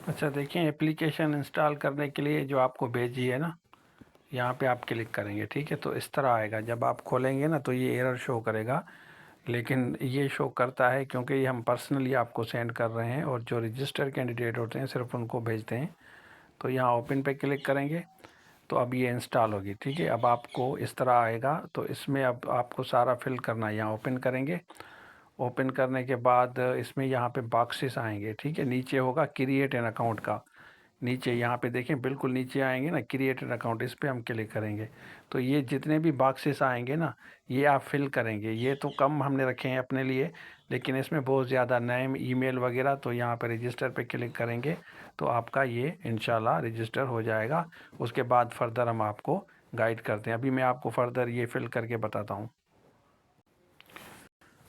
अच्छा देखिए, application install करने के लिए जो आपको भेजी है ना, यहाँ पे आप क्लिक करेंगे, ठीक है। तो इस तरह आएगा, जब आप खोलेंगे ना तो ये एरर शो करेगा, लेकिन ये शो करता है क्योंकि ये हम पर्सनली आपको सेंड कर रहे हैं और जो रजिस्टर कैंडिडेट होते हैं सिर्फ उनको भेजते हैं। तो यहाँ ओपन पे क्लिक करेंगे तो अब ये इंस्टॉल होगी, ठीक है। अब आपको इस तरह आएगा, तो इसमें अब आपको सारा फिल करना है। यहाँ ओपन करेंगे, ओपन करने के बाद इसमें यहाँ पे बॉक्सेस आएंगे, ठीक है। नीचे होगा क्रिएट एन अकाउंट का, नीचे यहाँ पे देखें, बिल्कुल नीचे आएंगे ना क्रिएट एन अकाउंट, इस पर हम क्लिक करेंगे। तो ये जितने भी बॉक्सेस आएंगे ना, ये आप फिल करेंगे। ये तो कम हमने रखे हैं अपने लिए, लेकिन इसमें बहुत ज़्यादा नेम, ईमेल वगैरह। तो यहाँ पर रजिस्टर पे क्लिक करेंगे तो आपका ये इंशाल्लाह रजिस्टर हो जाएगा। उसके बाद फर्दर हम आपको गाइड करते हैं। अभी मैं आपको फर्दर ये फिल करके बताता हूँ।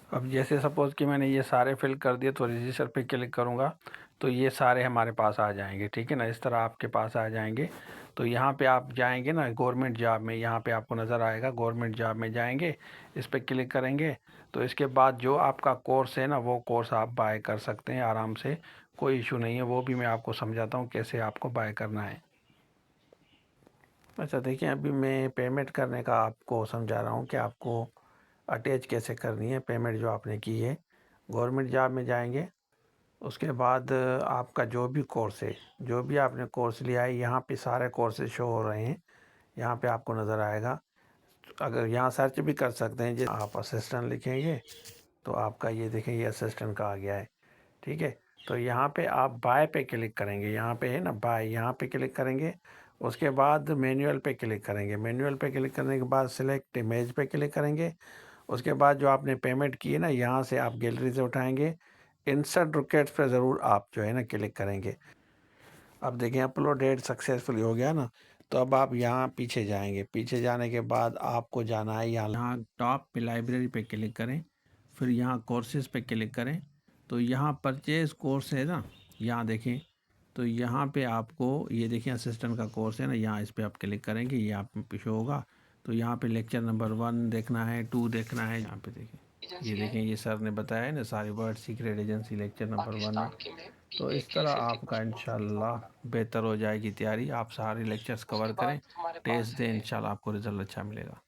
अब जैसे सपोज़ कि मैंने ये सारे फिल कर दिए, तो रजिस्टर पे क्लिक करूँगा तो ये सारे हमारे पास आ जाएंगे, ठीक है ना। इस तरह आपके पास आ जाएंगे। तो यहाँ पे आप जाएंगे ना गवर्नमेंट जॉब में, यहाँ पे आपको नज़र आएगा गवर्नमेंट जॉब में जाएंगे, इस पर क्लिक करेंगे। तो इसके बाद जो आपका कोर्स है ना, वो कोर्स आप बाय कर सकते हैं आराम से, कोई इशू नहीं है। वो भी मैं आपको समझाता हूँ कैसे आपको बाय करना है। अच्छा देखिए, अभी मैं पेमेंट करने का आपको समझा रहा हूँ कि आपको अटैच कैसे करनी है पेमेंट जो आपने की है। गवर्नमेंट जॉब में जाएंगे, उसके बाद आपका जो भी कोर्स है, जो भी आपने कोर्स लिया है, यहाँ पे सारे कोर्सेज शो हो रहे हैं। यहाँ पे आपको नज़र आएगा। अगर यहाँ सर्च भी कर सकते हैं, जैसे आप असिस्टेंट लिखेंगे तो आपका ये देखें, ये असिस्टेंट का आ गया है, ठीक है। तो यहाँ पे आप बाय पे क्लिक करेंगे, यहाँ पे है ना बाय, यहाँ पे क्लिक करेंगे। उसके बाद मैनुअल पे क्लिक करेंगे, मैनुअल पे क्लिक करने के बाद सिलेक्ट इमेज पे क्लिक करेंगे। उसके बाद जो आपने पेमेंट की है ना, यहाँ से आप गैलरी से उठाएंगे, इंसर्ट रिक्वेस्ट पे ज़रूर आप जो है ना क्लिक करेंगे। अब देखें अपलोड डेट सक्सेसफुली हो गया ना। तो अब आप यहाँ पीछे जाएंगे, पीछे जाने के बाद आपको जाना है यहाँ टॉप पे लाइब्रेरी पे क्लिक करें, फिर यहाँ कोर्सेज पे क्लिक करें। तो यहाँ परचेज कोर्स है ना, यहाँ देखें। तो यहाँ पे आपको ये देखें असिस्टेंट का कोर्स है ना, यहाँ इस पर आप क्लिक करेंगे, ये आप पे शो होगा। तो यहाँ पे लेक्चर नंबर 1 देखना है, 2 देखना है। यहाँ पे देखें, ये देखें, ये सर ने बताया है ना सारी word secret agency lecture number 1 है। तो इस तरह आपका इंशाल्लाह बेहतर हो जाएगी तैयारी। आप सारे लेक्चर्स कवर करें, टेस्ट दें, इंशाल्लाह आपको रिज़ल्ट अच्छा मिलेगा।